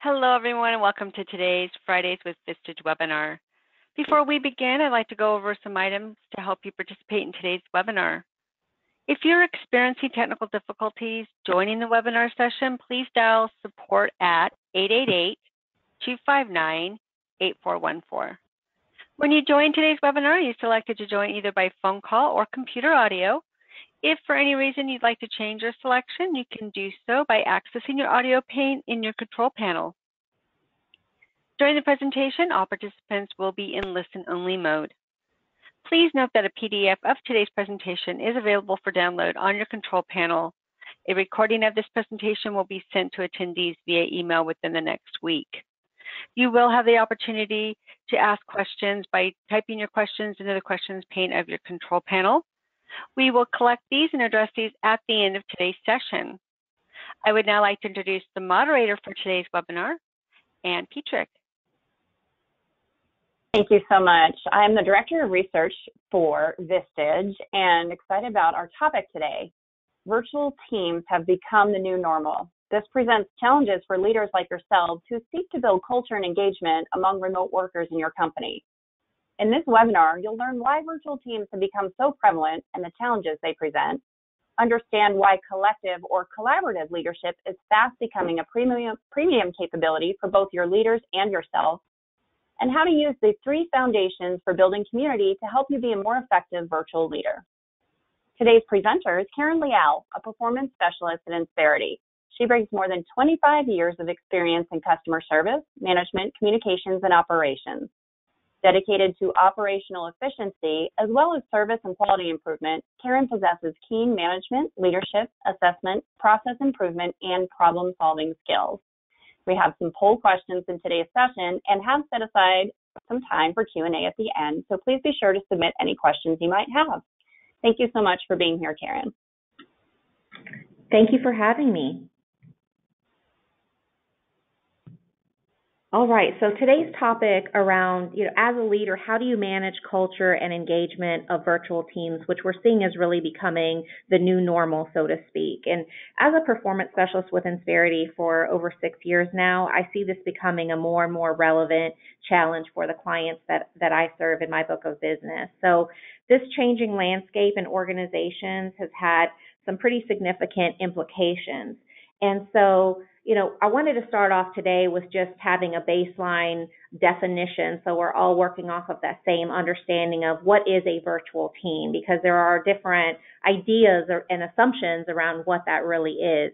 Hello, everyone, and welcome to today's Fridays with Vistage webinar. Before we begin, I'd like to go over some items to help you participate in today's webinar. If you're experiencing technical difficulties joining the webinar session, please dial support at 888-259-8414. When you join today's webinar, you're selected to join either by phone call or computer audio. If for any reason you'd like to change your selection, you can do so by accessing your audio pane in your control panel. During the presentation, all participants will be in listen-only mode. Please note that a PDF of today's presentation is available for download on your control panel. A recording of this presentation will be sent to attendees via email within the next week. You will have the opportunity to ask questions by typing your questions into the questions pane of your control panel. We will collect these and address these at the end of today's session. I would now like to introduce the moderator for today's webinar, Ann Petrick. Thank you so much. I'm the Director of Research for Vistage and excited about our topic today. Virtual teams have become the new normal. This presents challenges for leaders like yourselves who seek to build culture and engagement among remote workers in your company. In this webinar, you'll learn why virtual teams have become so prevalent and the challenges they present, understand why collective or collaborative leadership is fast becoming a premium capability for both your leaders and yourself, and how to use the three foundations for building community to help you be a more effective virtual leader. Today's presenter is Karen Leal, a performance specialist at Insperity. She brings more than 25 years of experience in customer service, management, communications, and operations. Dedicated to operational efficiency, as well as service and quality improvement, Karen possesses keen management, leadership, assessment, process improvement, and problem-solving skills. We have some poll questions in today's session and have set aside some time for Q&A at the end, so please be sure to submit any questions you might have. Thank you so much for being here, Karen. Thank you for having me. All right, so today's topic around, as a leader, how do you manage culture and engagement of virtual teams, which we're seeing is really becoming the new normal, so to speak. And as a performance specialist with Insperity for over 6 years now, I see this becoming a more and more relevant challenge for the clients that I serve in my book of business. So this changing landscape in organizations has had some pretty significant implications. And so, I wanted to start off today with just having a baseline definition so we're all working off of that same understanding of what is a virtual team, because there are different ideas and assumptions around what that really is.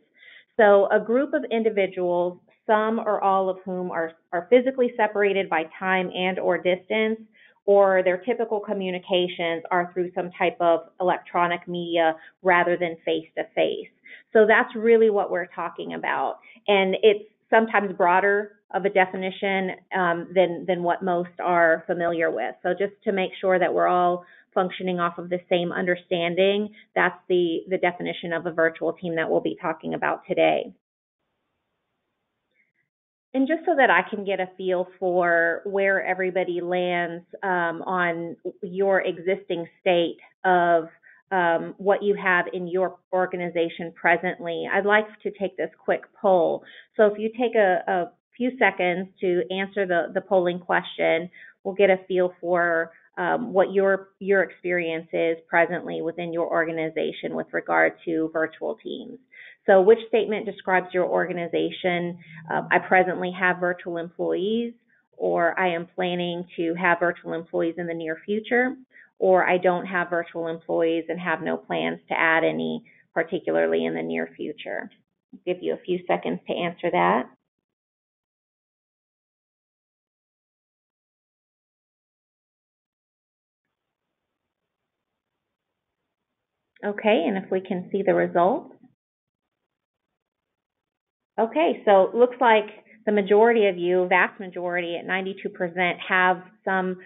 So a group of individuals, some or all of whom are physically separated by time and or distance, or their typical communications are through some type of electronic media rather than face-to-face. So that's really what we're talking about. And it's sometimes broader of a definition than what most are familiar with. So just to make sure that we're all functioning off of the same understanding, that's the definition of a virtual team that we'll be talking about today. And just so that I can get a feel for where everybody lands on your existing state of what you have in your organization presently, I'd like to take this quick poll. So if you take a few seconds to answer the polling question, we'll get a feel for what your experience is presently within your organization with regard to virtual teams. So which statement describes your organization? I presently have virtual employees, or I am planning to have virtual employees in the near future, or I don't have virtual employees and have no plans to add any, particularly in the near future. I'll give you a few seconds to answer that. Okay, and if we can see the results. Okay, so it looks like the majority of you, vast majority at 92%, have some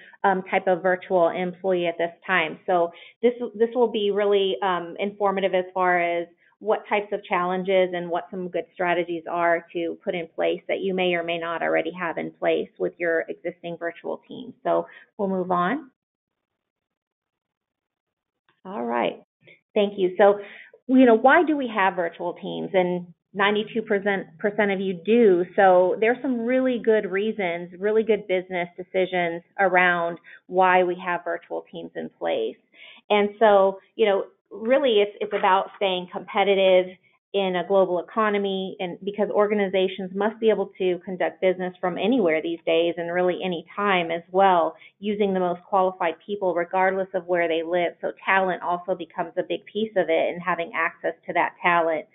type of virtual employee at this time. So this will be really informative as far as what types of challenges and what some good strategies are to put in place that you may or may not already have in place with your existing virtual team. So we'll move on. All right, thank you. So, why do we have virtual teams? And 92% of you do. So there's some really good reasons, really good business decisions around why we have virtual teams in place. And so, really it's about staying competitive in a global economy, and because organizations must be able to conduct business from anywhere these days and really any time as well, using the most qualified people regardless of where they live. So talent also becomes a big piece of it, and having access to that talent.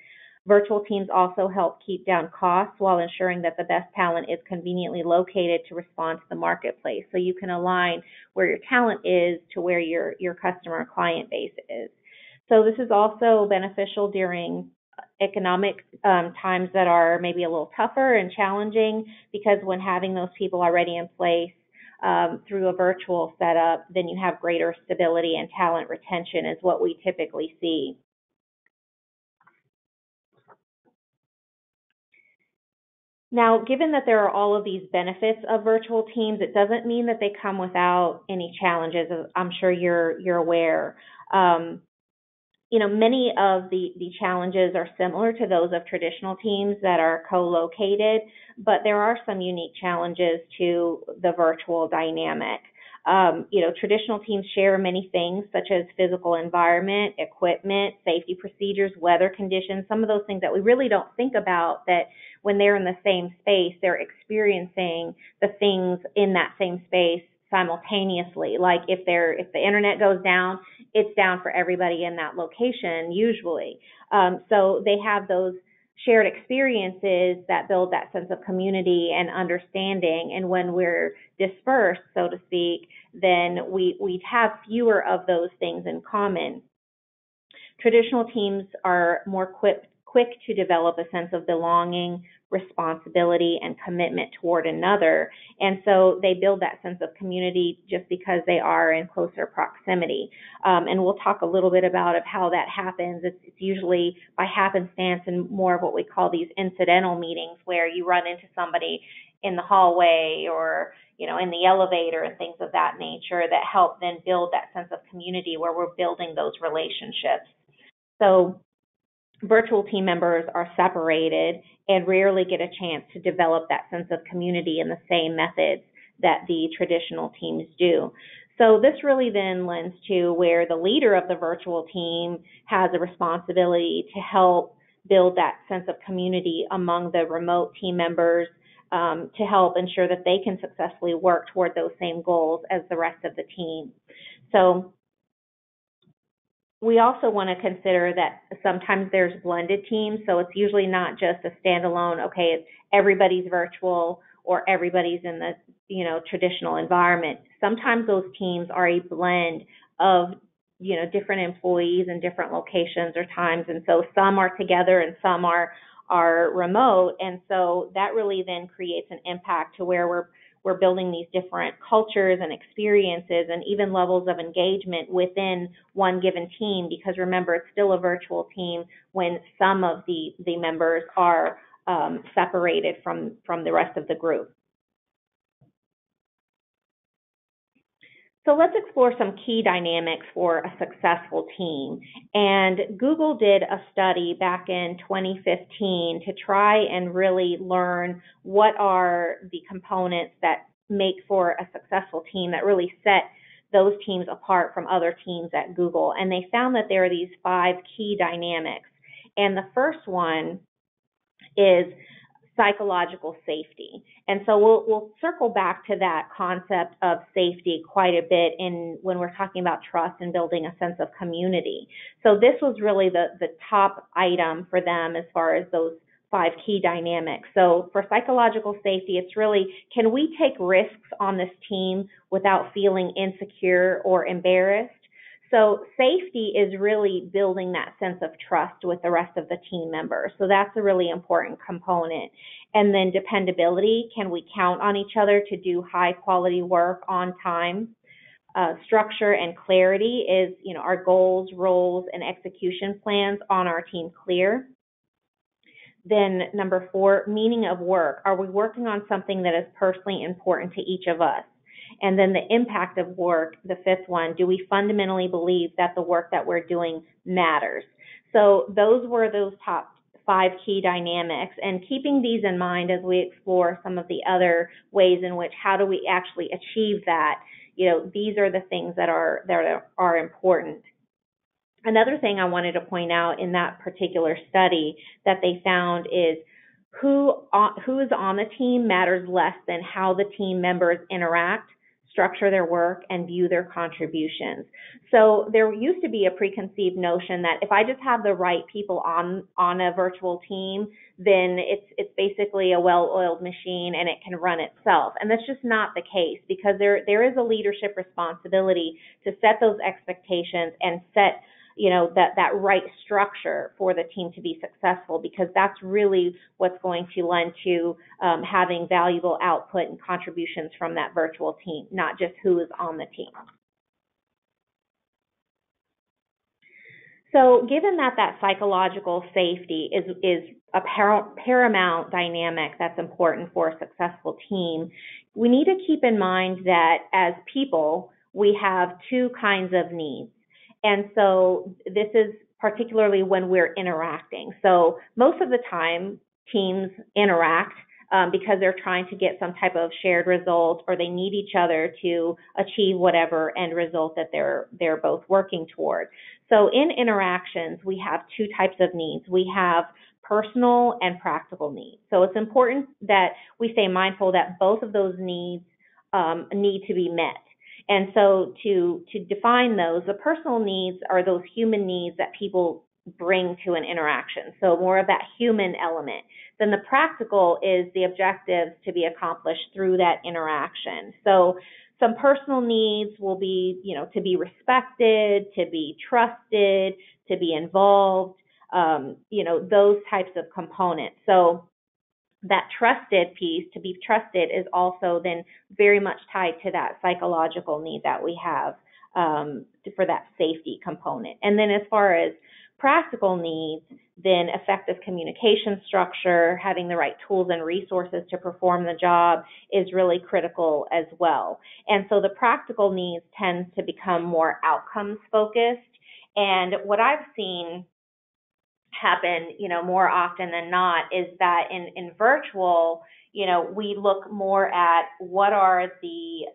Virtual teams also help keep down costs while ensuring that the best talent is conveniently located to respond to the marketplace. So you can align where your talent is to where your customer client base is. So this is also beneficial during economic times that are maybe a little tougher and challenging, because when having those people already in place through a virtual setup, then you have greater stability and talent retention is what we typically see. Now, given that there are all of these benefits of virtual teams, it doesn't mean that they come without any challenges, as I'm sure you're aware. Many of the challenges are similar to those of traditional teams that are co-located, but there are some unique challenges to the virtual dynamic. Traditional teams share many things such as physical environment, equipment, safety procedures, weather conditions, some of those things that we really don't think about, that when they're in the same space, they're experiencing the things in that same space simultaneously. Like if the internet goes down, it's down for everybody in that location usually. So they have those shared experiences that build that sense of community and understanding. And when we're dispersed, so to speak, then we have fewer of those things in common. Traditional teams are more quick to develop a sense of belonging, responsibility, and commitment toward another. And so they build that sense of community just because they are in closer proximity. And we'll talk a little bit about how that happens. It's usually by happenstance and more of what we call these incidental meetings, where you run into somebody in the hallway or in the elevator and things of that nature that help then build that sense of community where we're building those relationships. So virtual team members are separated and rarely get a chance to develop that sense of community in the same methods that the traditional teams do. So this really then lends to where the leader of the virtual team has a responsibility to help build that sense of community among the remote team members, to help ensure that they can successfully work toward those same goals as the rest of the team. So we also want to consider that sometimes there's blended teams, so it's usually not just a standalone, okay, it's everybody's virtual or everybody's in the traditional environment. Sometimes those teams are a blend of different employees in different locations or times, and so some are together and some are remote, and so that really then creates an impact to where we're building these different cultures and experiences and even levels of engagement within one given team, because remember, it's still a virtual team when some of the members are separated from the rest of the group. So let's explore some key dynamics for a successful team. And Google did a study back in 2015 to try and really learn what are the components that make for a successful team, that really set those teams apart from other teams at Google. And they found that there are these 5 key dynamics. And the first one is psychological safety. And so we'll circle back to that concept of safety quite a bit when we're talking about trust and building a sense of community. So this was really the top item for them as far as those 5 key dynamics. So for psychological safety, it's really, can we take risks on this team without feeling insecure or embarrassed? So safety is really building that sense of trust with the rest of the team members. So that's a really important component. And then dependability, can we count on each other to do high quality work on time? Structure and clarity is, our goals, roles, and execution plans on our team clear? Then number 4, meaning of work. Are we working on something that is personally important to each of us? And then the impact of work, the 5th one, do we fundamentally believe that the work that we're doing matters? So those were those top 5 key dynamics, and keeping these in mind as we explore some of the other ways in which how do we actually achieve that. These are the things that are important. Another thing I wanted to point out in that particular study that they found is who is on the team matters less than how the team members interact, structure their work, and view their contributions. So there used to be a preconceived notion that if I just have the right people on a virtual team, then it's basically a well-oiled machine and it can run itself. And that's just not the case, because there is a leadership responsibility to set those expectations and set that right structure for the team to be successful, because that's really what's going to lend to having valuable output and contributions from that virtual team, not just who is on the team. So given that psychological safety is a paramount dynamic that's important for a successful team, we need to keep in mind that as people, we have 2 kinds of needs. And so this is particularly when we're interacting. So most of the time, teams interact because they're trying to get some type of shared result, or they need each other to achieve whatever end result that they're both working toward. So in interactions, we have 2 types of needs. We have personal and practical needs. So it's important that we stay mindful that both of those needs need to be met. And so to define those, the personal needs are those human needs that people bring to an interaction, so more of that human element. Then the practical is the objectives to be accomplished through that interaction. So some personal needs will be, to be respected, to be trusted, to be involved, those types of components. So that trusted piece, to be trusted, is also then very much tied to that psychological need that we have for that safety component. And then as far as practical needs, then effective communication structure, having the right tools and resources to perform the job is really critical as well. And so the practical needs tend to become more outcomes focused. And what I've seen happen, more often than not, is that in virtual, we look more at what are the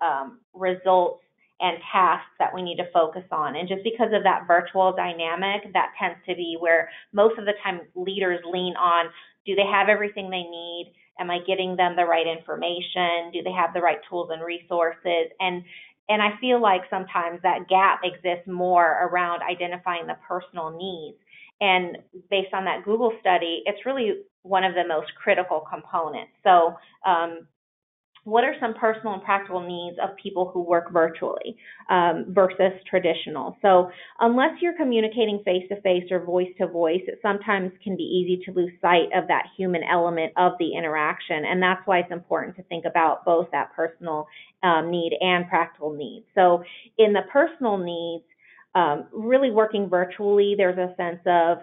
results and tasks that we need to focus on. And just because of that virtual dynamic, that tends to be where most of the time leaders lean on, do they have everything they need? Am I getting them the right information? Do they have the right tools and resources? And I feel like sometimes that gap exists more around identifying the personal needs. And based on that Google study, it's really one of the most critical components. So what are some personal and practical needs of people who work virtually versus traditional? So unless you're communicating face-to-face or voice-to-voice, it sometimes can be easy to lose sight of that human element of the interaction. And that's why it's important to think about both that personal need and practical needs. So in the personal needs, really working virtually, there's a sense of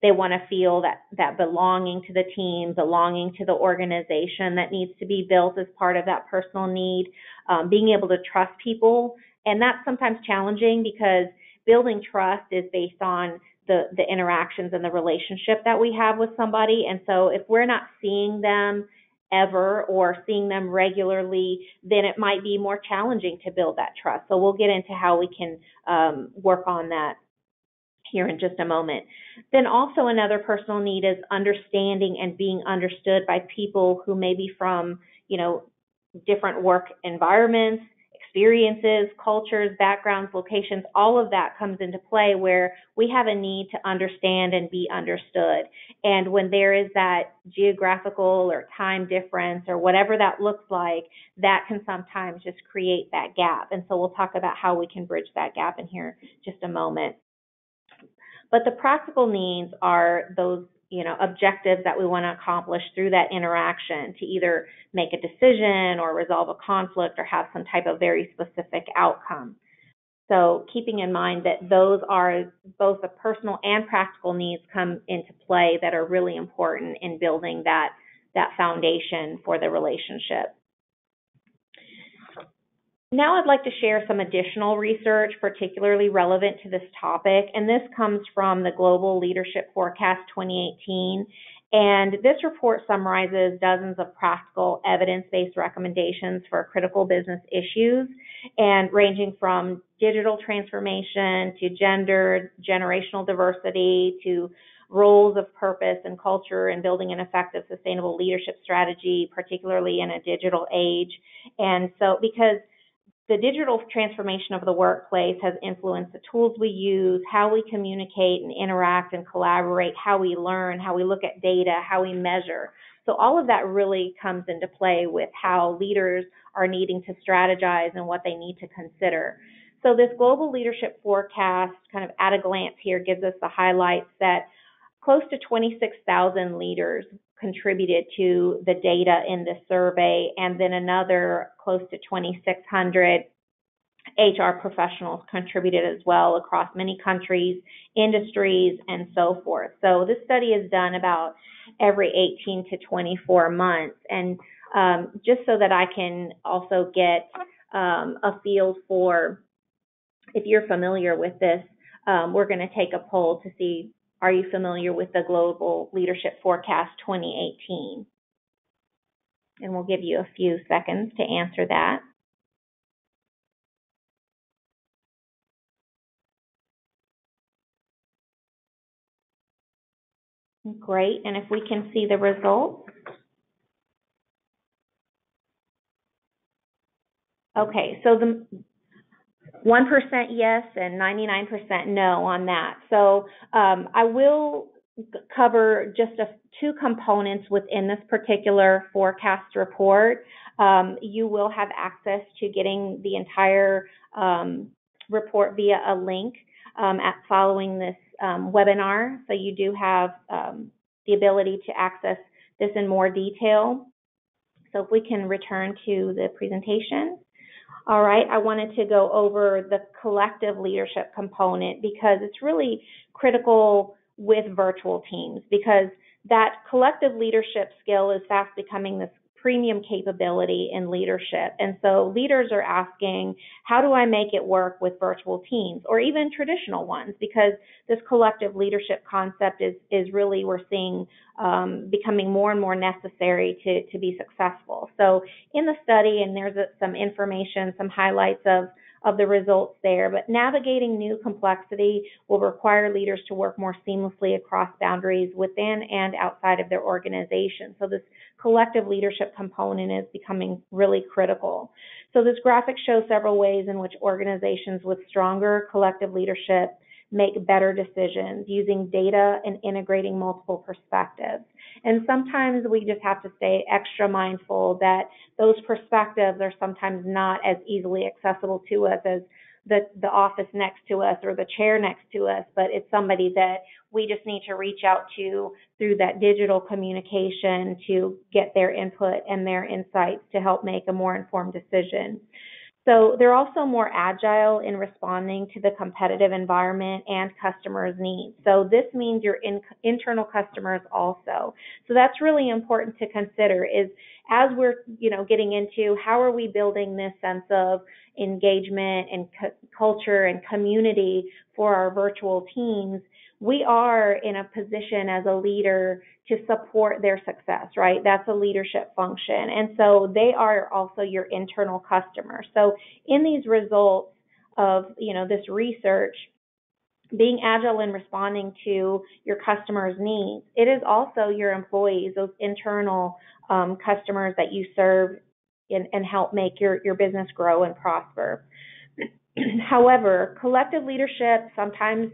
they want to feel that belonging to the team, belonging to the organization that needs to be built as part of that personal need, being able to trust people. And that's sometimes challenging because building trust is based on the interactions and the relationship that we have with somebody. And so if we're not seeing them ever or seeing them regularly, then it might be more challenging to build that trust. So we'll get into how we can work on that here in just a moment. Then also another personal need is understanding and being understood by people who may be from, different work environments, experiences, cultures, backgrounds, locations. All of that comes into play where we have a need to understand and be understood. And when there is that geographical or time difference or whatever that looks like, that can sometimes just create that gap. And so we'll talk about how we can bridge that gap in here in just a moment. But the practical needs are those, objectives that we want to accomplish through that interaction to either make a decision or resolve a conflict or have some type of very specific outcome. So keeping in mind that those are both the personal and practical needs come into play that are really important in building that foundation for the relationship. Now I'd like to share some additional research particularly relevant to this topic, and this comes from the Global Leadership Forecast 2018. And this report summarizes dozens of practical evidence-based recommendations for critical business issues, and ranging from digital transformation to gender, generational diversity, to roles of purpose and culture, and building an effective sustainable leadership strategy, particularly in a digital age. And so because the digital transformation of the workplace has influenced the tools we use, how we communicate and interact and collaborate, how we learn, how we look at data, how we measure. So all of that really comes into play with how leaders are needing to strategize and what they need to consider. So this global leadership forecast, kind of at a glance here, gives us the highlights that close to 26,000 leaders contributed to the data in this survey, and then another close to 2,600 HR professionals contributed as well across many countries, industries, and so forth. So this study is done about every 18 to 24 months. And just so that I can also get a feel for if you're familiar with this, we're going to take a poll to see, are you familiar with the Global Leadership Forecast 2018? And we'll give you a few seconds to answer that. Great, and if we can see the results. Okay, so the 1% yes and 99% no on that. So I will cover just two components within this particular forecast report. You will have access to getting the entire report via a link following this webinar. So you do have the ability to access this in more detail. So if we can return to the presentation. All right, I wanted to go over the collective leadership component because it's really critical with virtual teams, because that collective leadership skill is fast becoming this premium capability in leadership. And so leaders are asking, how do I make it work with virtual teams or even traditional ones? Because this collective leadership concept is really, we're seeing becoming more and more necessary to be successful. So in the study, and there's some information, some highlights of the results there, but navigating new complexity will require leaders to work more seamlessly across boundaries within and outside of their organization. So this collective leadership component is becoming really critical. So this graphic shows several ways in which organizations with stronger collective leadership make better decisions using data and integrating multiple perspectives. And sometimes we just have to stay extra mindful that those perspectives are sometimes not as easily accessible to us as the office next to us or the chair next to us, but it's somebody that we just need to reach out to through that digital communication to get their input and their insights to help make a more informed decision. So they're also more agile in responding to the competitive environment and customers' needs. So this means your internal customers also. So that's really important to consider, is as we're getting into how are we building this sense of engagement and culture and community for our virtual teams, we are in a position as a leader to support their success, right? That's a leadership function. And so they are also your internal customers. So in these results of, this research, being agile in responding to your customers' needs, it is also your employees, those internal customers that you serve and help make your business grow and prosper. However, collective leadership sometimes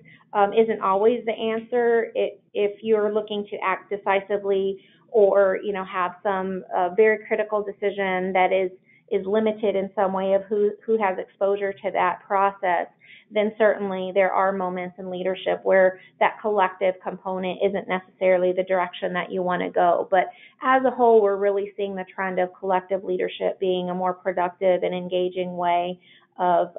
isn't always the answer if you're looking to act decisively or have some very critical decision that is limited in some way of who has exposure to that process. Then certainly there are moments in leadership where that collective component isn't necessarily the direction that you want to go. But as a whole, we're really seeing the trend of collective leadership being a more productive and engaging way of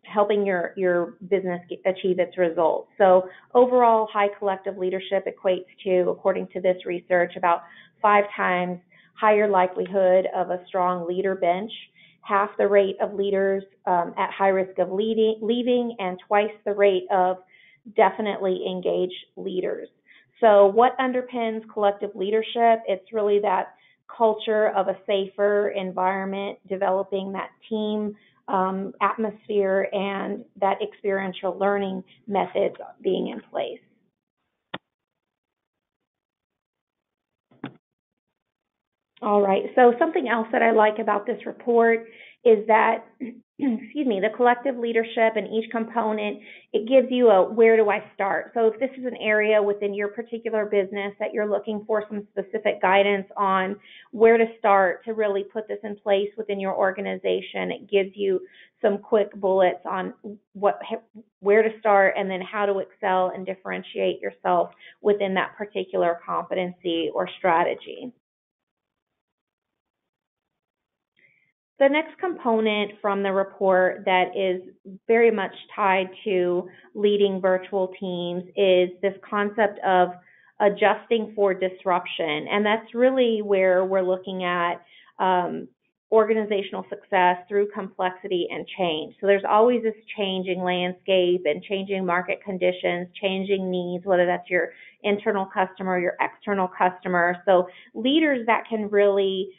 helping your business achieve its results. So overall, high collective leadership equates to, according to this research, about 5 times higher likelihood of a strong leader bench, half the rate of leaders at high risk of leaving, and twice the rate of definitely engaged leaders. So what underpins collective leadership? It's really that culture of a safer environment, developing that team atmosphere, and that experiential learning methods being in place. All right, so something else that I like about this report is that, excuse me, the collective leadership and each component, it gives you a where do I start. So if this is an area within your particular business that you're looking for some specific guidance on where to start to really put this in place within your organization, it gives you some quick bullets on where to start and then how to excel and differentiate yourself within that particular competency or strategy. The next component from the report that is very much tied to leading virtual teams is this concept of adjusting for disruption. And that's really where we're looking at organizational success through complexity and change. So there's always this changing landscape and changing market conditions, changing needs, whether that's your internal customer, your external customer. So leaders that can really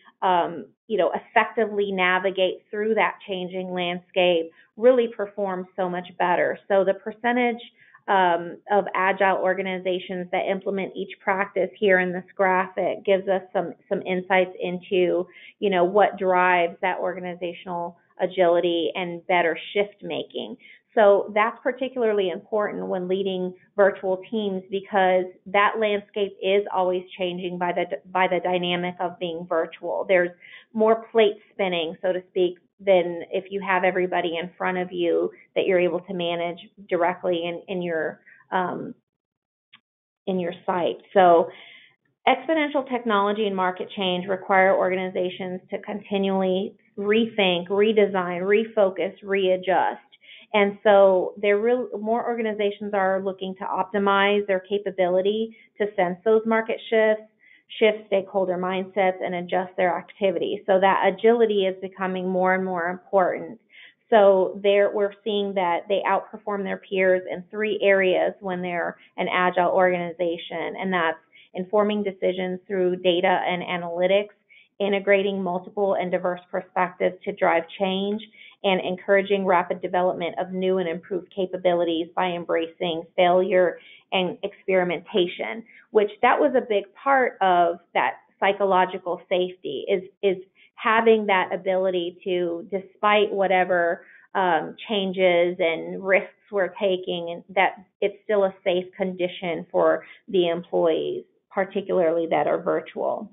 effectively navigate through that changing landscape really perform so much better. So the percentage of agile organizations that implement each practice here in this graphic gives us some insights into, what drives that organizational agility and better shift making. So that's particularly important when leading virtual teams because that landscape is always changing by the dynamic of being virtual. There's more plate spinning, so to speak, than if you have everybody in front of you that you're able to manage directly in your site. So exponential technology and market change require organizations to continually rethink, redesign, refocus, readjust. And so more organizations are looking to optimize their capability to sense those market shifts, shift stakeholder mindsets, and adjust their activity. So that agility is becoming more and more important. So we're seeing that they outperform their peers in 3 areas when they're an agile organization, and that's informing decisions through data and analytics, integrating multiple and diverse perspectives to drive change, and encouraging rapid development of new and improved capabilities by embracing failure and experimentation, which that was a big part of that psychological safety is having that ability to, despite whatever changes and risks we're taking, and that it's still a safe condition for the employees, particularly that are virtual.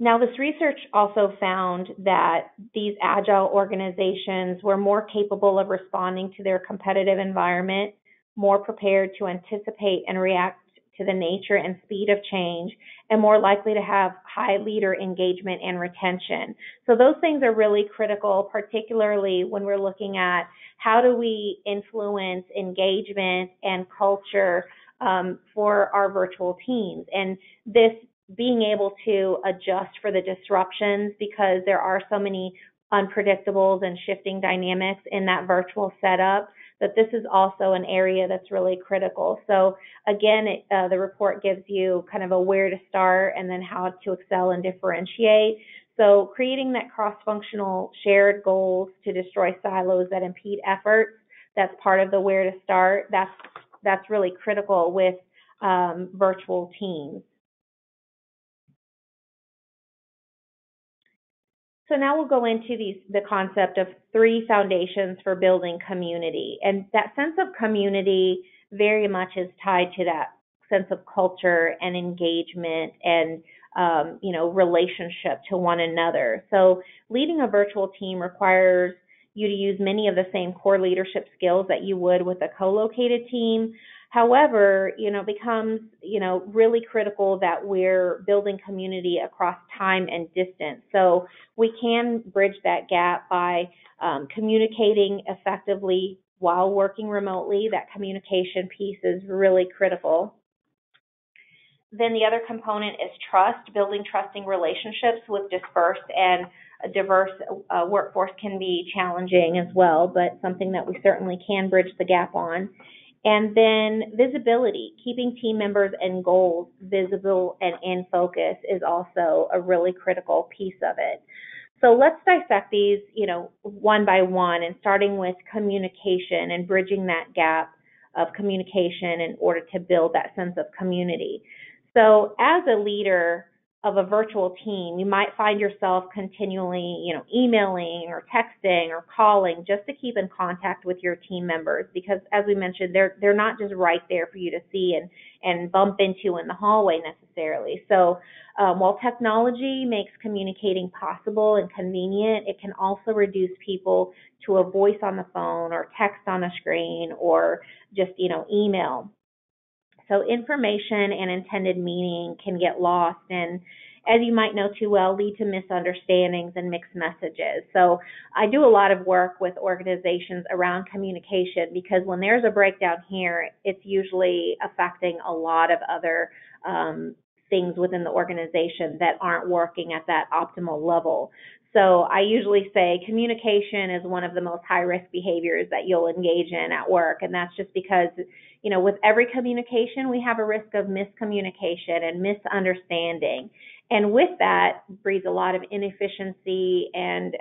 Now, this research also found that these agile organizations were more capable of responding to their competitive environment, more prepared to anticipate and react to the nature and speed of change, and more likely to have high leader engagement and retention. So those things are really critical, particularly when we're looking at how do we influence engagement and culture for our virtual teams. And this being able to adjust for the disruptions, because there are so many unpredictables and shifting dynamics in that virtual setup, that this is also an area that's really critical. So again, the report gives you kind of a where to start and then how to excel and differentiate. So creating that cross-functional shared goals to destroy silos that impede efforts, that's part of the where to start. That's really critical with virtual teams. So now we'll go into the concept of 3 foundations for building community. And that sense of community very much is tied to that sense of culture and engagement and relationship to one another. So leading a virtual team requires you to use many of the same core leadership skills that you would with a co-located team. However, it becomes, really critical that we're building community across time and distance. So we can bridge that gap by communicating effectively while working remotely. That communication piece is really critical. Then the other component is trust. Building trusting relationships with dispersed and a diverse workforce can be challenging as well, but something that we certainly can bridge the gap on. And then visibility, keeping team members and goals visible and in focus is also a really critical piece of it. So let's dissect these, one by one, and starting with communication and bridging that gap of communication in order to build that sense of community. So as a leader of a virtual team, you might find yourself continually, emailing or texting or calling just to keep in contact with your team members, because as we mentioned, they're not just right there for you to see and bump into in the hallway necessarily. So while technology makes communicating possible and convenient, it can also reduce people to a voice on the phone or text on a screen or just, email. So information and intended meaning can get lost and, as you might know too well, lead to misunderstandings and mixed messages. So I do a lot of work with organizations around communication, because when there's a breakdown here, it's usually affecting a lot of other things within the organization that aren't working at that optimal level. So I usually say communication is one of the most high-risk behaviors that you'll engage in at work, and that's just because, with every communication, we have a risk of miscommunication and misunderstanding. And with that breeds a lot of inefficiency and,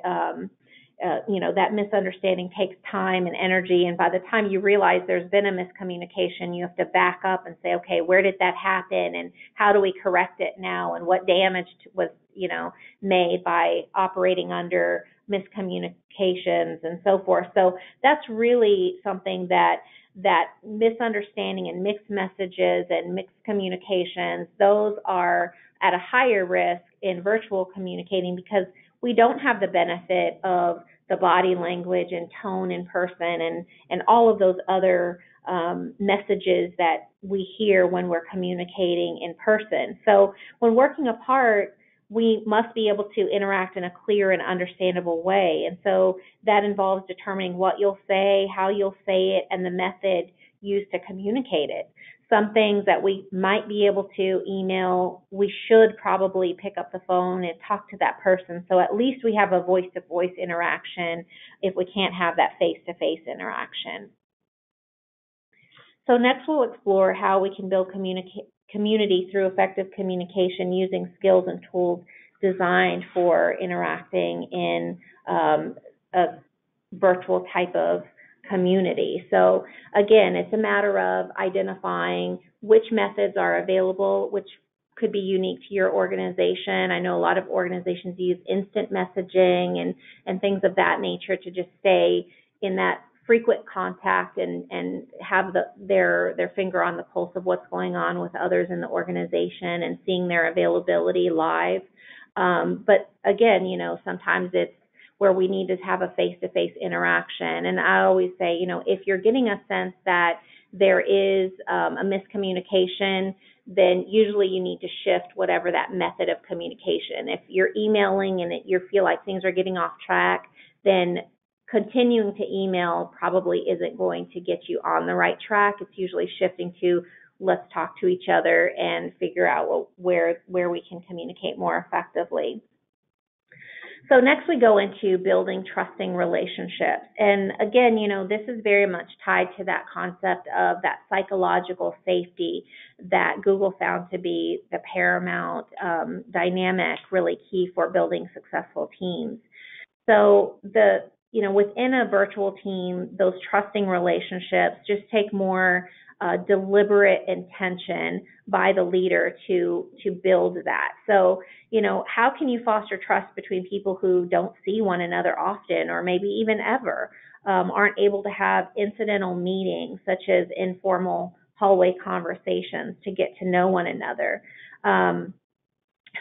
that misunderstanding takes time and energy. And by the time you realize there's been a miscommunication, you have to back up and say, okay, where did that happen? And how do we correct it now? And what damage was, made by operating under miscommunications and so forth. So that's really something that misunderstanding and mixed messages and mixed communications, those are at a higher risk in virtual communicating, because we don't have the benefit of the body language and tone in person and all of those other messages that we hear when we're communicating in person. So when working apart, we must be able to interact in a clear and understandable way. And so that involves determining what you'll say, how you'll say it, and the method used to communicate it. Some things that we might be able to email, we should probably pick up the phone and talk to that person. So at least we have a voice-to-voice interaction if we can't have that face-to-face interaction. So next we'll explore how we can build community through effective communication using skills and tools designed for interacting in a virtual type of community. So again, it's a matter of identifying which methods are available, which could be unique to your organization. I know a lot of organizations use instant messaging and things of that nature to just stay in that frequent contact and have their finger on the pulse of what's going on with others in the organization and seeing their availability live. But again, sometimes it's where we need to have a face-to-face interaction. And I always say, if you're getting a sense that there is a miscommunication, then usually you need to shift whatever that method of communication. If you're emailing and you feel like things are getting off track, then continuing to email probably isn't going to get you on the right track. It's usually shifting to let's talk to each other and figure out where we can communicate more effectively. So next we go into building trusting relationships. And again, this is very much tied to that concept of that psychological safety that Google found to be the paramount dynamic, really key for building successful teams. So within a virtual team, those trusting relationships just take more deliberate intention by the leader to build that. So, how can you foster trust between people who don't see one another often or maybe even ever, aren't able to have incidental meetings such as informal hallway conversations to get to know one another,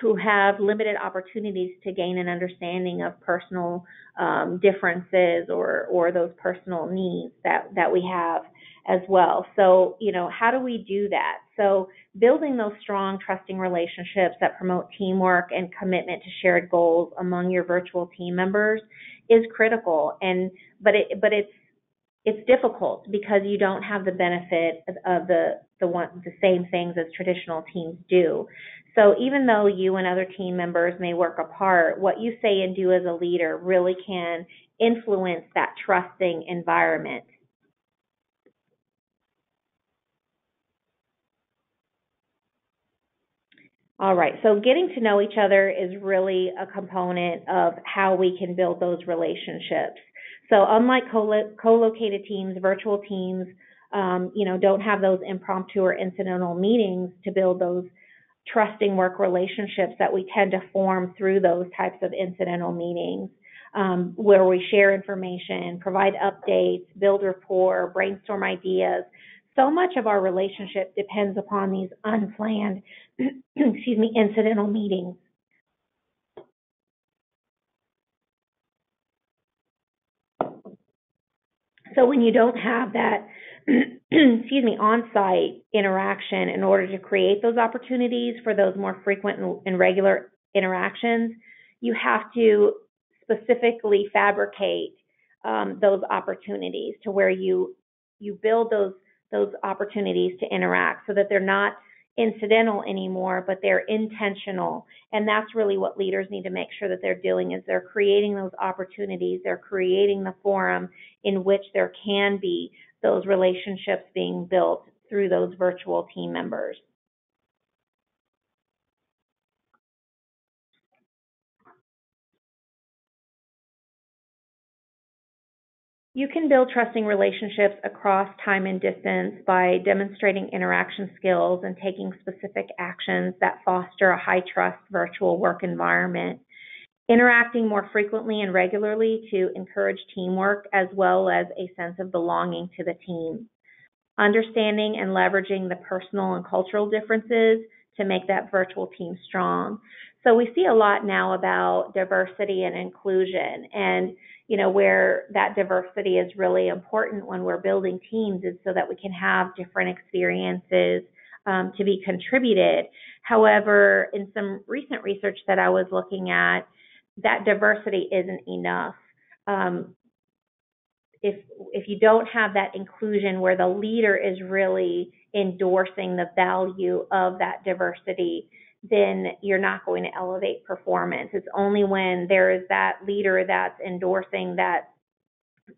who have limited opportunities to gain an understanding of personal differences or those personal needs that we have as well. So, how do we do that? So building those strong, trusting relationships that promote teamwork and commitment to shared goals among your virtual team members is critical. But it's difficult because you don't have the benefit of the the same things as traditional teams do. So even though you and other team members may work apart, what you say and do as a leader really can influence that trusting environment. All right, so getting to know each other is really a component of how we can build those relationships. So unlike co-located teams, virtual teams, don't have those impromptu or incidental meetings to build those trusting work relationships that we tend to form through those types of incidental meetings, where we share information, provide updates, build rapport, brainstorm ideas. So much of our relationship depends upon these unplanned, incidental meetings. So when you don't have that, on-site interaction in order to create those opportunities for those more frequent and regular interactions, you have to specifically fabricate those opportunities to where you build those opportunities to interact so that they're not incidental anymore, but they're intentional. And that's really what leaders need to make sure that they're doing, is they're creating those opportunities, they're creating the forum in which there can be those relationships being built through those virtual team members. You can build trusting relationships across time and distance by demonstrating interaction skills and taking specific actions that foster a high-trust virtual work environment. Interacting more frequently and regularly to encourage teamwork as well as a sense of belonging to the team. Understanding and leveraging the personal and cultural differences to make that virtual team strong. So we see a lot now about diversity and inclusion, and where that diversity is really important when we're building teams is so that we can have different experiences to be contributed. However, in some recent research that I was looking at, that diversity isn't enough. If you don't have that inclusion where the leader is really endorsing the value of that diversity, then you're not going to elevate performance. It's only when there is that leader that's endorsing that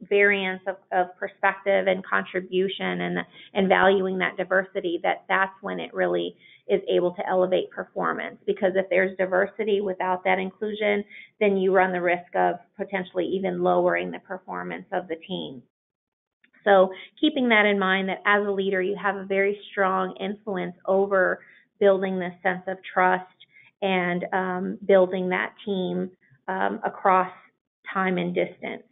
variance of perspective and contribution and valuing that diversity, that's when it really is able to elevate performance. Because if there's diversity without that inclusion, then you run the risk of potentially even lowering the performance of the team. So keeping that in mind, that as a leader, you have a very strong influence over building this sense of trust and building that team across time and distance.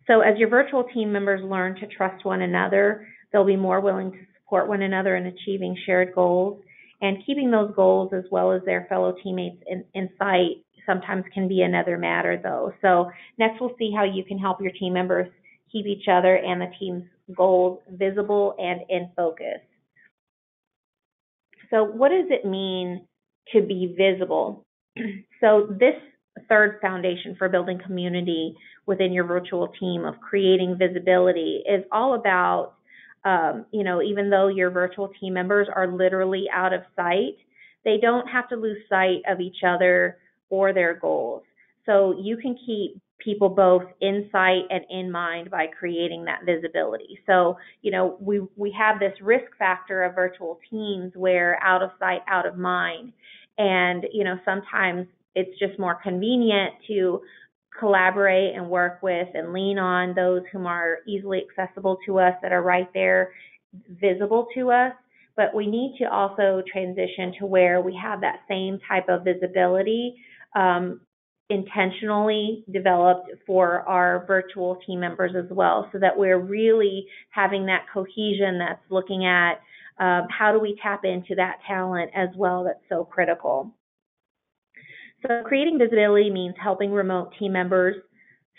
So as your virtual team members learn to trust one another, they'll be more willing to support one another in achieving shared goals. And keeping those goals as well as their fellow teammates in sight sometimes can be another matter, though. So next we'll see how you can help your team members keep each other and the team's goals visible and in focus. So what does it mean to be visible? So this third foundation for building community within your virtual team of creating visibility is all about, even though your virtual team members are literally out of sight, they don't have to lose sight of each other or their goals. So you can keep people both in sight and in mind by creating that visibility. So, we have this risk factor of virtual teams where out of sight, out of mind. And, sometimes it's just more convenient to collaborate and work with and lean on those whom are easily accessible to us, that are right there, visible to us. But we need to also transition to where we have that same type of visibility intentionally developed for our virtual team members as well, so that we're really having that cohesion that's looking at how do we tap into that talent as well that's so critical. So creating visibility means helping remote team members,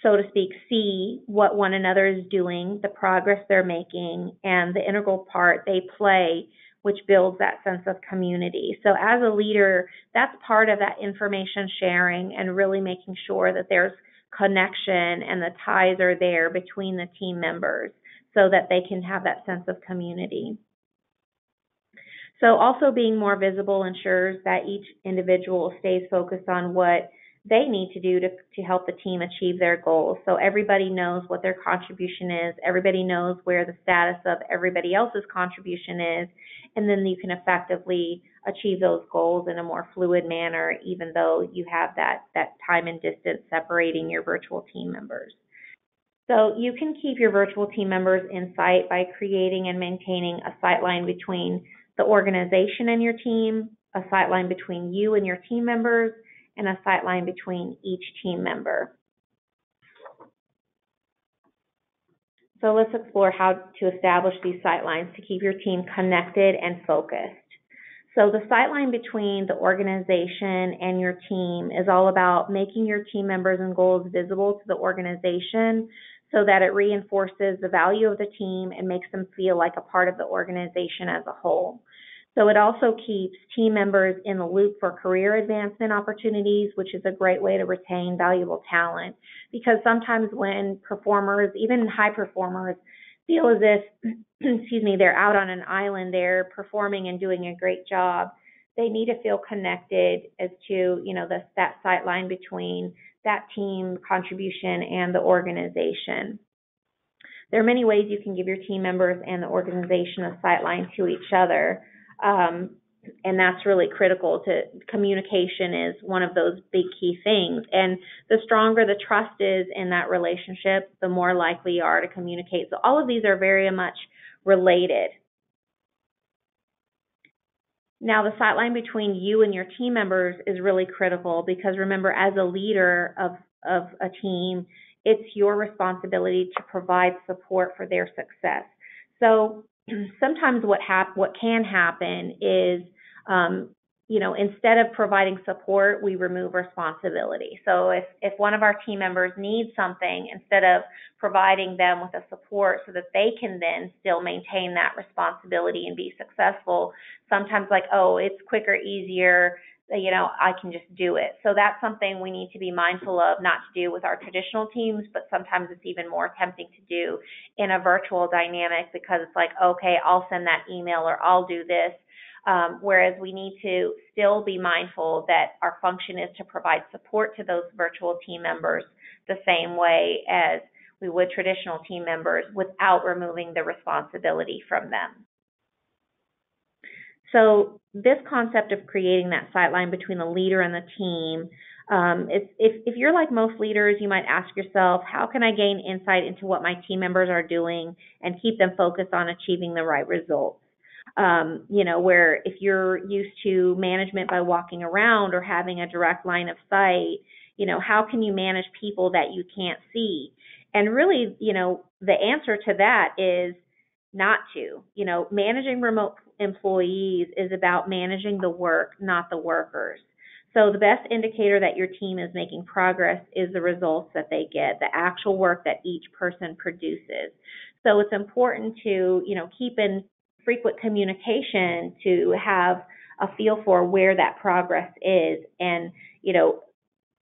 so to speak, see what one another is doing, the progress they're making, and the integral part they play, which builds that sense of community. So as a leader, that's part of that information sharing and really making sure that there's connection and the ties are there between the team members so that they can have that sense of community. So also being more visible ensures that each individual stays focused on what they need to do to help the team achieve their goals. So everybody knows what their contribution is, everybody knows where the status of everybody else's contribution is, and then you can effectively achieve those goals in a more fluid manner, even though you have that time and distance separating your virtual team members. So you can keep your virtual team members in sight by creating and maintaining a sight line between the organization and your team, a sight line between you and your team members, and a sight line between each team member. So let's explore how to establish these sight lines to keep your team connected and focused. So the sight line between the organization and your team is all about making your team members and goals visible to the organization so that it reinforces the value of the team and makes them feel like a part of the organization as a whole. So it also keeps team members in the loop for career advancement opportunities, which is a great way to retain valuable talent. Because sometimes when performers, even high performers, feel as if, they're out on an island, they're performing and doing a great job, they need to feel connected as to, that sight line between that team contribution and the organization. There are many ways you can give your team members and the organization a sight line to each other. And that's really critical to communication is one of those big key things. And the stronger the trust is in that relationship, the more likely you are to communicate. So all of these are very much related. Now, the sight line between you and your team members is really critical because remember, as a leader of a team, it's your responsibility to provide support for their success. So sometimes what can happen is, instead of providing support, we remove responsibility. So if one of our team members needs something, instead of providing them with a support so that they can then still maintain that responsibility and be successful, sometimes it's quicker, easier, I can just do it. So that's something we need to be mindful of, not to do with our traditional teams, but sometimes it's even more tempting to do in a virtual dynamic because it's okay, I'll send that email or I'll do this. Whereas we need to still be mindful that our function is to provide support to those virtual team members the same way as we would traditional team members without removing the responsibility from them. So this concept of creating that sight line between the leader and the team, if you're like most leaders, you might ask yourself, how can I gain insight into what my team members are doing and keep them focused on achieving the right results? Where if you're used to management by walking around or having a direct line of sight, how can you manage people that you can't see? And really, the answer to that is not to. Managing remote employees is about managing the work, not the workers. So the best indicator that your team is making progress is the results that they get, the actual work that each person produces. So it's important to, keep in frequent communication to have a feel for where that progress is. And,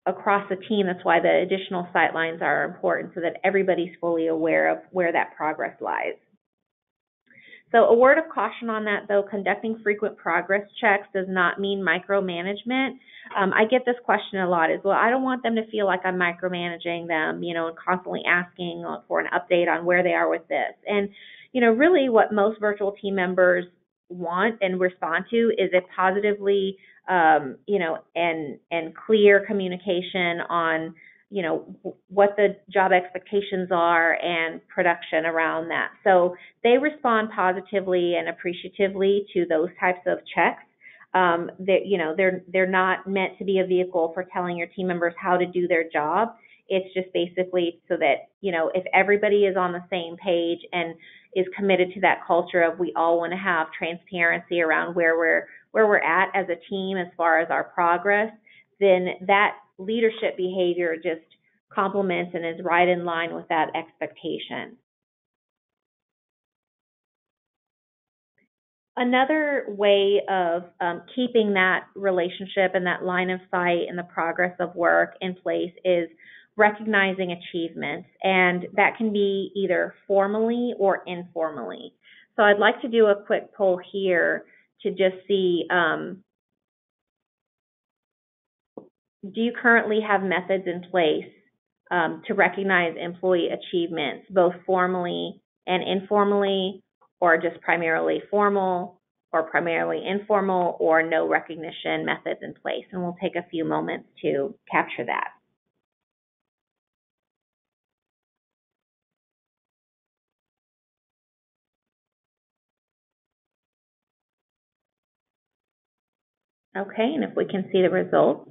across the team, that's why the additional sight lines are important so that everybody's fully aware of where that progress lies. So a word of caution on that, though, conducting frequent progress checks does not mean micromanagement. I get this question a lot well, I don't want them to feel like I'm micromanaging them, and constantly asking for an update on where they are with this. And, really what most virtual team members want and respond to is a positively, and clear communication on what the job expectations are and production around that. So they respond positively and appreciatively to those types of checks. They're not meant to be a vehicle for telling your team members how to do their job. It's just basically so that, if everybody is on the same page and is committed to that culture of we all want to have transparency around where we're at as a team as far as our progress, then that leadership behavior just complements and is right in line with that expectation. Another way of keeping that relationship and that line of sight and the progress of work in place is recognizing achievements, and that can be either formally or informally. So I'd like to do a quick poll here to just see, do you currently have methods in place to recognize employee achievements, both formally and informally, or just primarily formal, or primarily informal, or no recognition methods in place? And we'll take a few moments to capture that. Okay, and if we can see the results.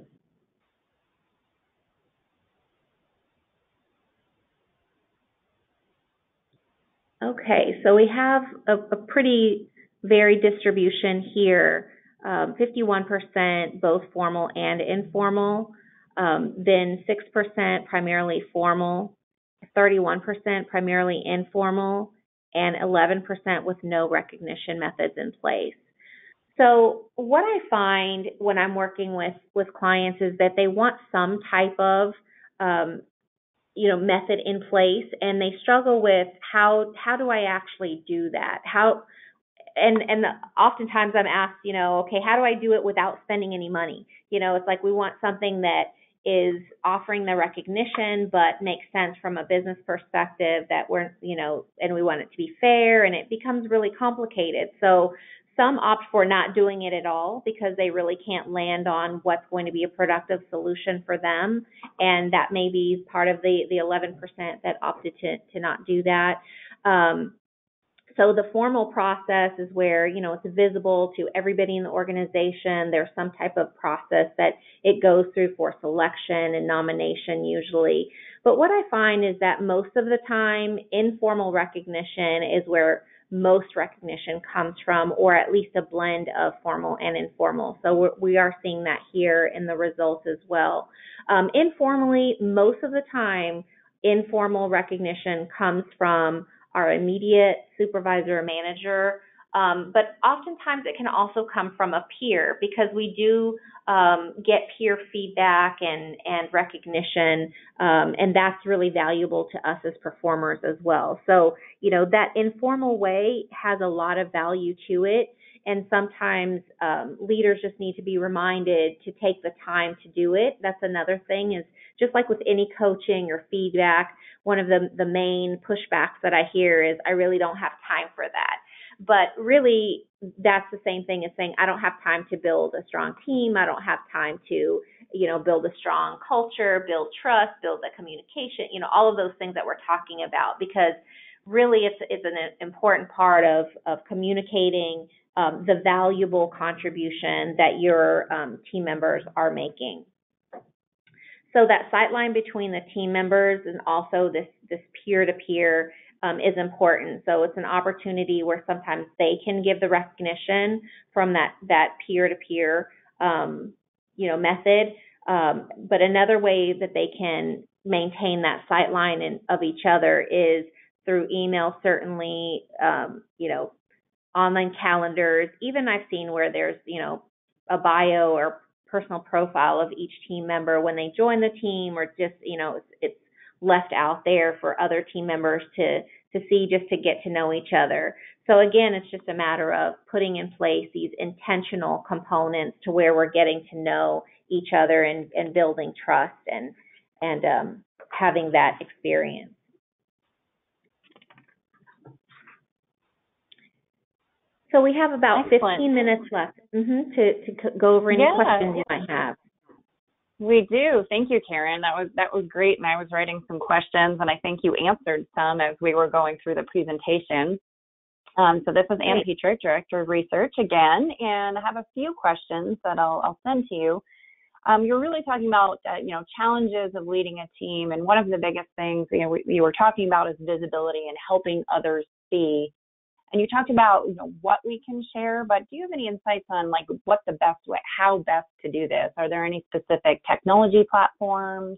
Okay, so we have a pretty varied distribution here, 51% both formal and informal, then 6% primarily formal, 31% primarily informal, and 11% with no recognition methods in place. So what I find when I'm working with clients is that they want some type of method in place, and they struggle with how do I actually do that? And oftentimes I'm asked, okay, how do I do it without spending any money? It's like we want something that is offering the recognition but makes sense from a business perspective, that we're, and we want it to be fair, and it becomes really complicated. So some opt for not doing it at all because they really can't land on what's going to be a productive solution for them, and that may be part of the 11% that opted to not do that. So the formal process is where, it's visible to everybody in the organization. There's some type of process that it goes through for selection and nomination usually. But what I find is that most of the time, informal recognition is where most recognition comes from, or at least a blend of formal and informal. So we are seeing that here in the results as well. Informally, most of the time, informal recognition comes from our immediate supervisor or manager, but oftentimes it can also come from a peer, because we do get peer feedback and recognition, and that's really valuable to us as performers as well. So, that informal way has a lot of value to it, and sometimes leaders just need to be reminded to take the time to do it. That's another thing, is just like with any coaching or feedback, one of the main pushbacks that I hear is, I really don't have time for that. But really, that's the same thing as saying, I don't have time to build a strong team. I don't have time to, build a strong culture, build trust, build the communication, all of those things that we're talking about, because really it's an important part of communicating the valuable contribution that your team members are making. So that sightline between the team members and also this peer-to-peer is important. So it's an opportunity where sometimes they can give the recognition from that peer-to-peer method. But another way that they can maintain that sightline of each other is through email, certainly, online calendars. Even I've seen where there's, a bio or personal profile of each team member when they join the team, or just, it's left out there for other team members to see, just to get to know each other. So again, it's just a matter of putting in place these intentional components to where we're getting to know each other and building trust and having that experience. So we have about Excellent. 15 minutes left to go over any questions you might have. We do. Thank you, Karen. That was great, and I was writing some questions, and I think you answered some as we were going through the presentation. So this is Ann Petrick, Director of Research again, and I have a few questions that I'll send to you. You're really talking about challenges of leading a team, and one of the biggest things you were talking about is visibility and helping others see. And you talked about what we can share, but do you have any insights on what the best way, how best to do this? Are there any specific technology platforms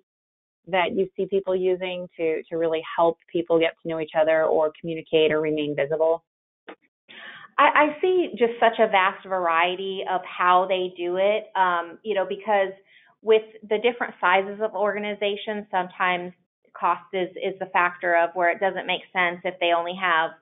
that you see people using to really help people get to know each other or communicate or remain visible? I see just such a vast variety of how they do it, because with the different sizes of organizations, sometimes cost is the factor of where it doesn't make sense if they only have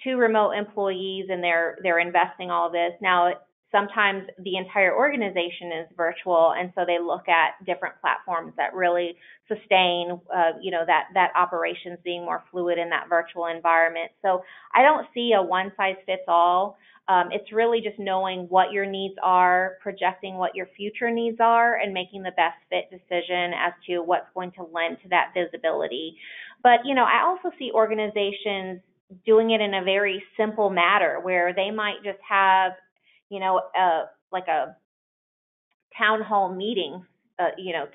2 remote employees and they're investing all this. Now, sometimes the entire organization is virtual, and so they look at different platforms that really sustain, that operations being more fluid in that virtual environment. So I don't see a one-size-fits-all. It's really just knowing what your needs are, projecting what your future needs are, and making the best fit decision as to what's going to lend to that visibility. But, I also see organizations doing it in a very simple matter where they might just have, like a town hall meeting,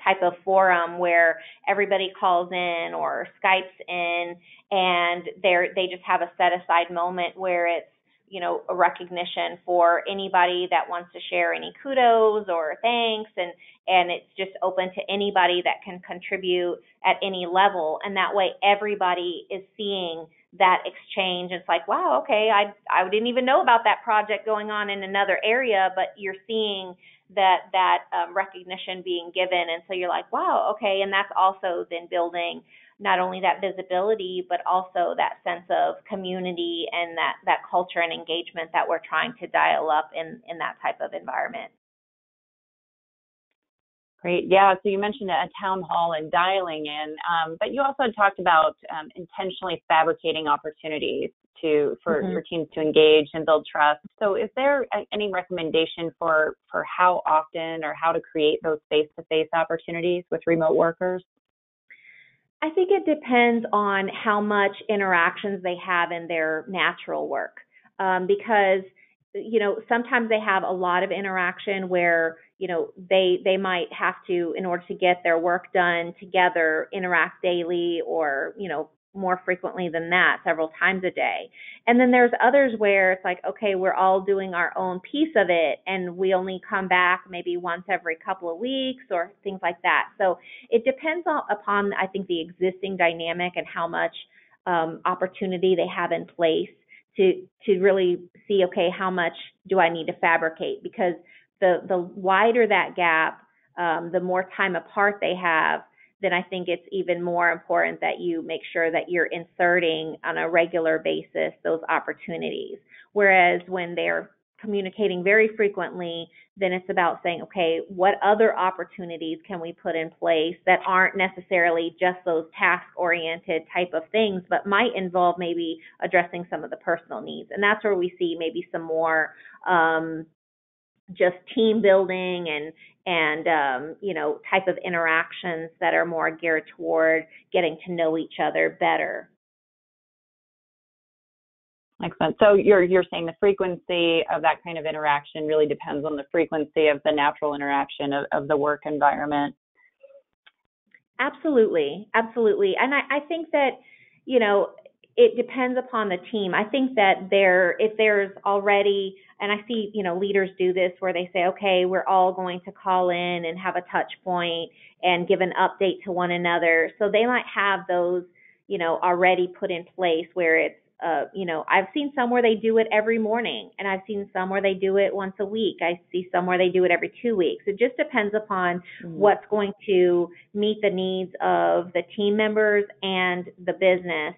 type of forum where everybody calls in or Skypes in, and they just have a set aside moment where it's, a recognition for anybody that wants to share any kudos or thanks, and it's just open to anybody that can contribute at any level. And that way everybody is seeing that exchange. It's like, wow, okay, I didn't even know about that project going on in another area, but you're seeing that recognition being given. And so you're like, wow, okay. And that's also then building not only that visibility, but also that sense of community and that culture and engagement that we're trying to dial up in that type of environment. Great. Yeah. So you mentioned a town hall and dialing in, but you also talked about intentionally fabricating opportunities for teams to engage and build trust. So is there any recommendation for how often or how to create those face-to-face opportunities with remote workers? I think it depends on how much interactions they have in their natural work, because sometimes they have a lot of interaction where they might have to, in order to get their work done together, interact daily or more frequently than that, several times a day. And then there's others where it's like, okay, we're all doing our own piece of it and we only come back maybe once every couple of weeks or things like that. So it depends upon, I think, the existing dynamic and how much opportunity they have in place to really see, okay, how much do I need to fabricate? Because the wider that gap, the more time apart they have, then I think it's even more important that you make sure that you're inserting on a regular basis those opportunities. Whereas when they're communicating very frequently, then it's about saying, okay, what other opportunities can we put in place that aren't necessarily just those task-oriented type of things, but might involve maybe addressing some of the personal needs. And that's where we see maybe some more just team building and type of interactions that are more geared toward getting to know each other better. Excellent. So you're saying the frequency of that kind of interaction really depends on the frequency of the natural interaction of the work environment. Absolutely. And I think that, it depends upon the team. I think that if there's already, and I see, leaders do this where they say, okay, we're all going to call in and have a touch point and give an update to one another. So they might have those, already put in place where it's, I've seen some where they do it every morning, and I've seen some where they do it once a week. I see some where they do it every 2 weeks. It just depends upon what's going to meet the needs of the team members and the business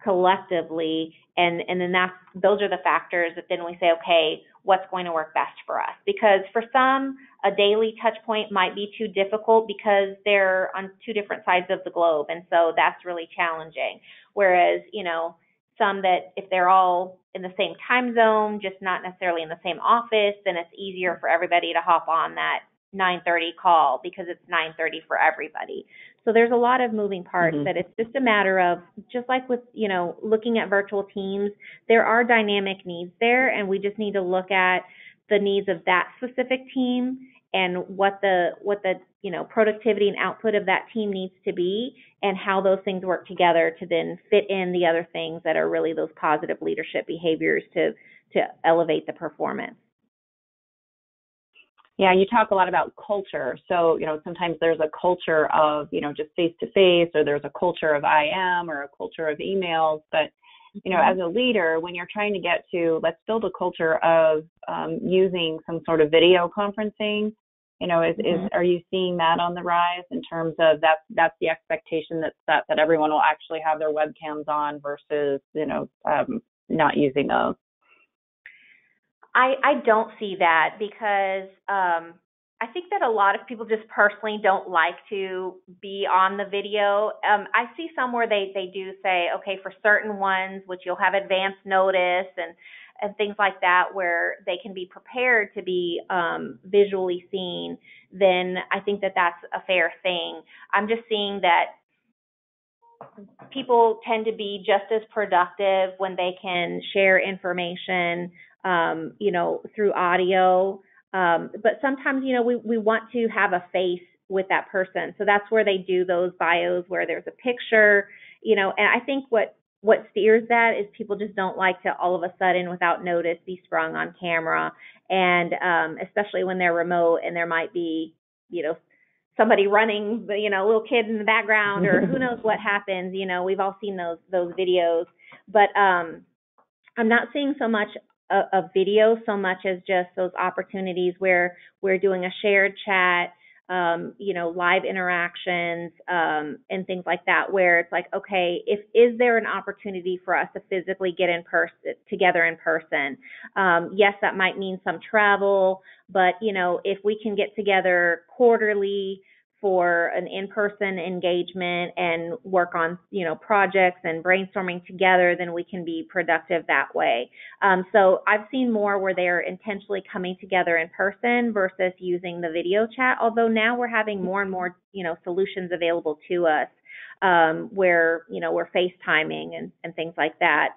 collectively, and then those are the factors that then we say, okay, what's going to work best for us? Because for some, a daily touch point might be too difficult because they're on two different sides of the globe, and so that's really challenging. Whereas, some that if they're all in the same time zone, just not necessarily in the same office, then it's easier for everybody to hop on that 9:30 call because it's 9:30 for everybody. So there's a lot of moving parts that it's just a matter of, just like with, looking at virtual teams, there are dynamic needs there, and we just need to look at the needs of that specific team and what the productivity and output of that team needs to be, and how those things work together to then fit in the other things that are really those positive leadership behaviors to elevate the performance. Yeah, you talk a lot about culture. So, sometimes there's a culture of, just face-to-face, or there's a culture of IM or a culture of emails. But, as a leader, when you're trying to get to, let's build a culture of using some sort of video conferencing, are you seeing that on the rise in terms of that's the expectation that's set, that everyone will actually have their webcams on versus, not using those? I don't see that because I think that a lot of people just personally don't like to be on the video. I see some where they do say, okay, for certain ones, which you'll have advance notice and things like that, where they can be prepared to be visually seen, then I think that that's a fair thing. I'm just seeing that people tend to be just as productive when they can share information, through audio. But sometimes, we want to have a face with that person. So that's where they do those bios where there's a picture, and I think what steers that is people just don't like to all of a sudden without notice be sprung on camera. And especially when they're remote and there might be, somebody running, a little kid in the background, or who knows what happens. We've all seen those videos, but I'm not seeing so much a video so much as just those opportunities where we're doing a shared chat, live interactions, and things like that, where it's like, okay, is there an opportunity for us to physically get together in person? Yes, that might mean some travel, but if we can get together quarterly for an in-person engagement and work on, projects and brainstorming together, then we can be productive that way. So I've seen more where they're intentionally coming together in person versus using the video chat, although now we're having more and more, solutions available to us, where, we're FaceTiming and things like that,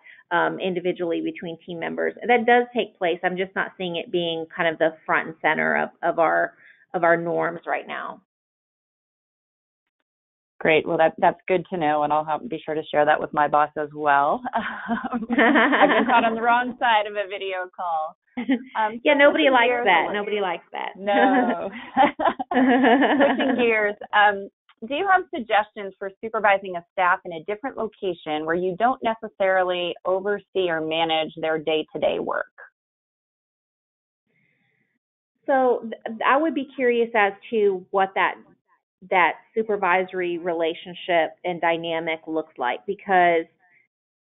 individually between team members. That does take place. I'm just not seeing it being kind of the front and center of our norms right now. Great. Well, that's good to know, and I'll be sure to share that with my boss as well. I've been caught on the wrong side of a video call. Yeah, nobody likes that. Nobody likes that. No. Switching gears, do you have suggestions for supervising a staff in a different location where you don't necessarily oversee or manage their day-to-day work? So I would be curious as to what that supervisory relationship and dynamic looks like, because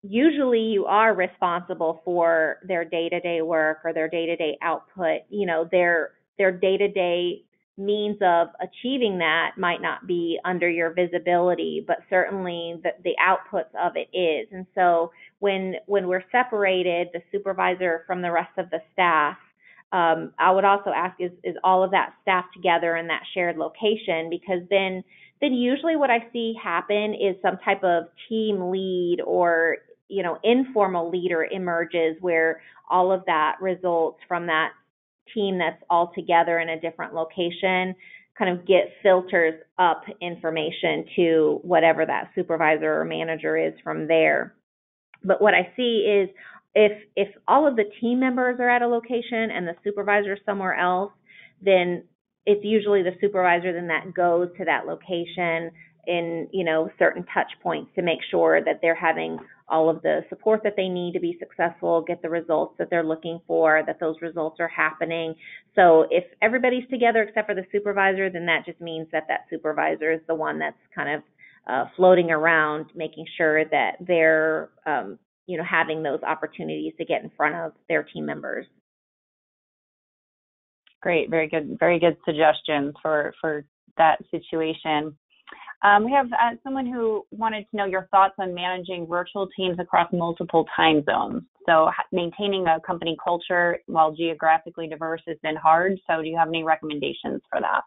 usually you are responsible for their day-to-day work or their day-to-day output. Their day-to-day means of achieving that might not be under your visibility, but certainly the outputs of it is. And so when we're separated, the supervisor from the rest of the staff, I would also ask, is all of that staff together in that shared location? Because then usually what I see happen is some type of team lead or, informal leader emerges, where all of that results from that team that's all together in a different location, kind of filters up information to whatever that supervisor or manager is from there. But what I see is, if all of the team members are at a location and the supervisor is somewhere else, then it's usually the supervisor then that goes to that location in, certain touch points to make sure that they're having all of the support that they need to be successful, get the results that they're looking for, that those results are happening. So if everybody's together except for the supervisor, then that just means that supervisor is the one that's kind of floating around, making sure that they're having those opportunities to get in front of their team members. Great, very good suggestions for that situation. We have someone who wanted to know your thoughts on managing virtual teams across multiple time zones. So maintaining a company culture while geographically diverse has been hard. So do you have any recommendations for that?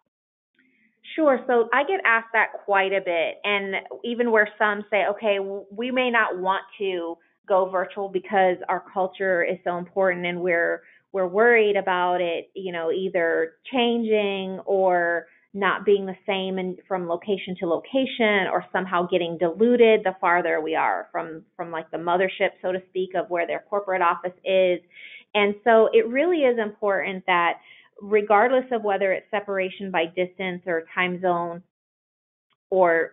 Sure. So I get asked that quite a bit, and even where some say, okay, we may not want to go virtual because our culture is so important and we're worried about it, either changing or not being the same from location to location, or somehow getting diluted the farther we are from like the mothership, so to speak, of where their corporate office is. And so it really is important that regardless of whether it's separation by distance or time zone or,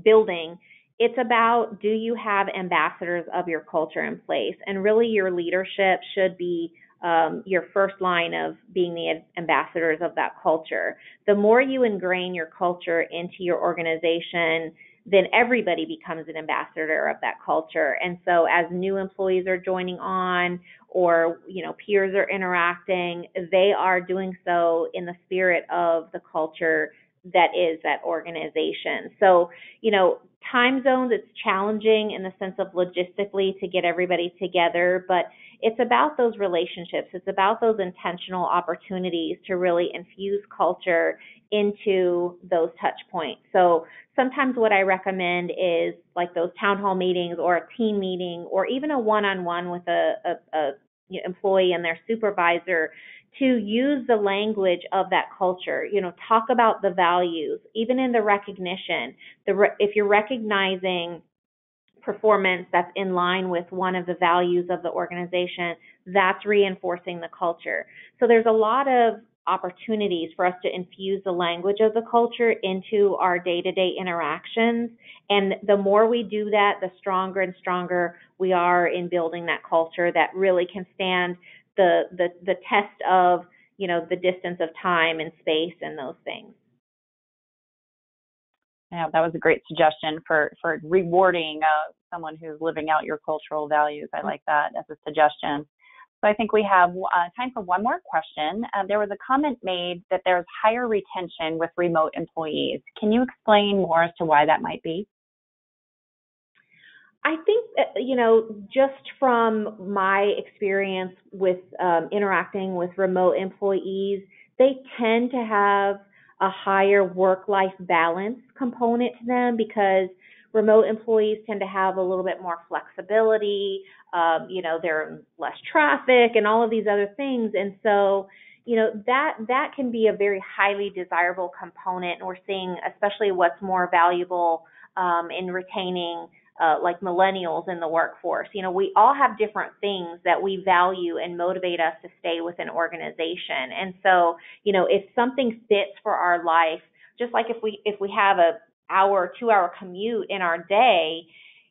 building, it's about, do you have ambassadors of your culture in place? And really your leadership should be your first line of being the ambassadors of that culture. The more you ingrain your culture into your organization, then everybody becomes an ambassador of that culture. And so as new employees are joining on, or peers are interacting, they are doing so in the spirit of the culture that is that organization. So, time zones, it's challenging in the sense of logistically to get everybody together, but it's about those relationships. It's about those intentional opportunities to really infuse culture into those touch points. So sometimes what I recommend is like those town hall meetings or a team meeting or even a one-on-one with a employee and their supervisor to use the language of that culture, talk about the values, even in the recognition. If you're recognizing performance that's in line with one of the values of the organization, that's reinforcing the culture. So there's a lot of opportunities for us to infuse the language of the culture into our day-to-day interactions. And the more we do that, the stronger and stronger we are in building that culture that really can stand the test of, the distance of time and space and those things. Yeah, that was a great suggestion for rewarding someone who's living out your cultural values. I like that as a suggestion. So I think we have time for one more question. There was a comment made that there's higher retention with remote employees. Can you explain more as to why that might be? I think, just from my experience with interacting with remote employees, they tend to have a higher work-life balance component to them because remote employees tend to have a little bit more flexibility. There are less traffic and all of these other things. And so, that can be a very highly desirable component. And we're seeing especially what's more valuable in retaining like millennials in the workforce. We all have different things that we value and motivate us to stay with an organization. And so, if something fits for our life, just like if we have a 2-hour commute in our day,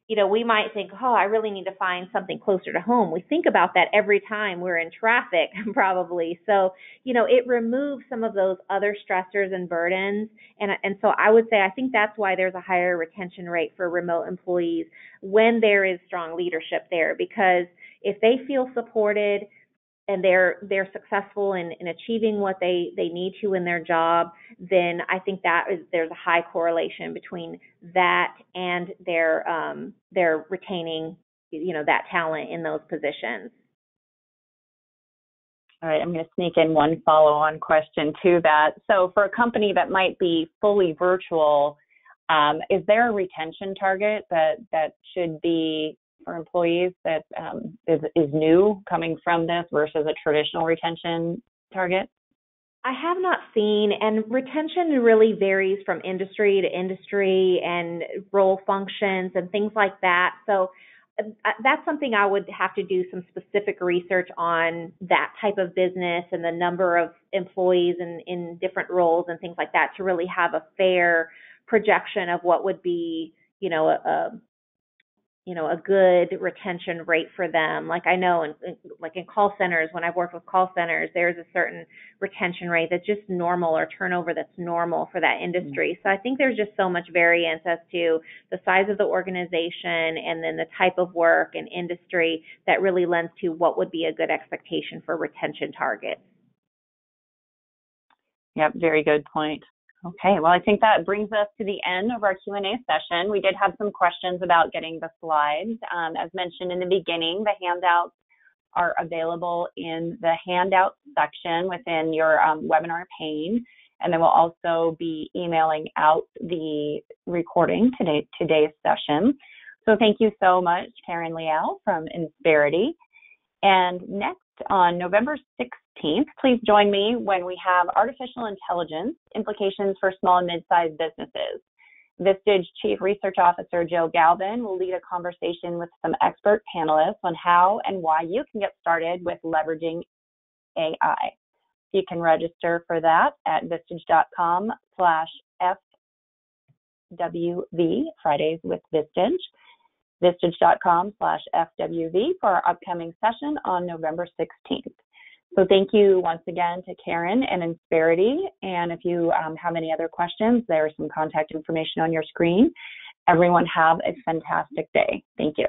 we might think, oh, I really need to find something closer to home. We think about that every time we're in traffic, probably. So, it removes some of those other stressors and burdens. And so I would say, I think that's why there's a higher retention rate for remote employees when there is strong leadership there, because if they feel supported and they're successful in achieving what they need to in their job, then I think there's a high correlation between that and their retaining, that talent in those positions. All right, I'm going to sneak in one follow-on question to that. So for a company that might be fully virtual, is there a retention target that should be for employees that is new coming from this versus a traditional retention target? I have not seen, and retention really varies from industry to industry and role functions and things like that. So that's something I would have to do some specific research on, that type of business and the number of employees in different roles and things like that, to really have a fair projection of what would be, a good retention rate for them. Like I know, in call centers, when I've worked with call centers, there's a certain retention rate that's just normal, or turnover that's normal for that industry. So I think there's just so much variance as to the size of the organization and then the type of work and industry that really lends to what would be a good expectation for retention targets. Yep, very good point. Okay, well, I think that brings us to the end of our Q&A session. We did have some questions about getting the slides. As mentioned in the beginning, the handouts are available in the handout section within your webinar pane, and then we'll also be emailing out the recording today's session. So thank you so much, Karen Leal from Insperity. And next, on November 16th, please join me when we have Artificial Intelligence, Implications for Small and Mid-Sized Businesses. Vistage Chief Research Officer Joe Galvin will lead a conversation with some expert panelists on how and why you can get started with leveraging AI. You can register for that at vistage.com/FWV, Fridays with Vistage. Vistage.com/FWV for our upcoming session on November 16th. So thank you once again to Karen and Insperity. And if you have any other questions, there's some contact information on your screen. Everyone have a fantastic day. Thank you.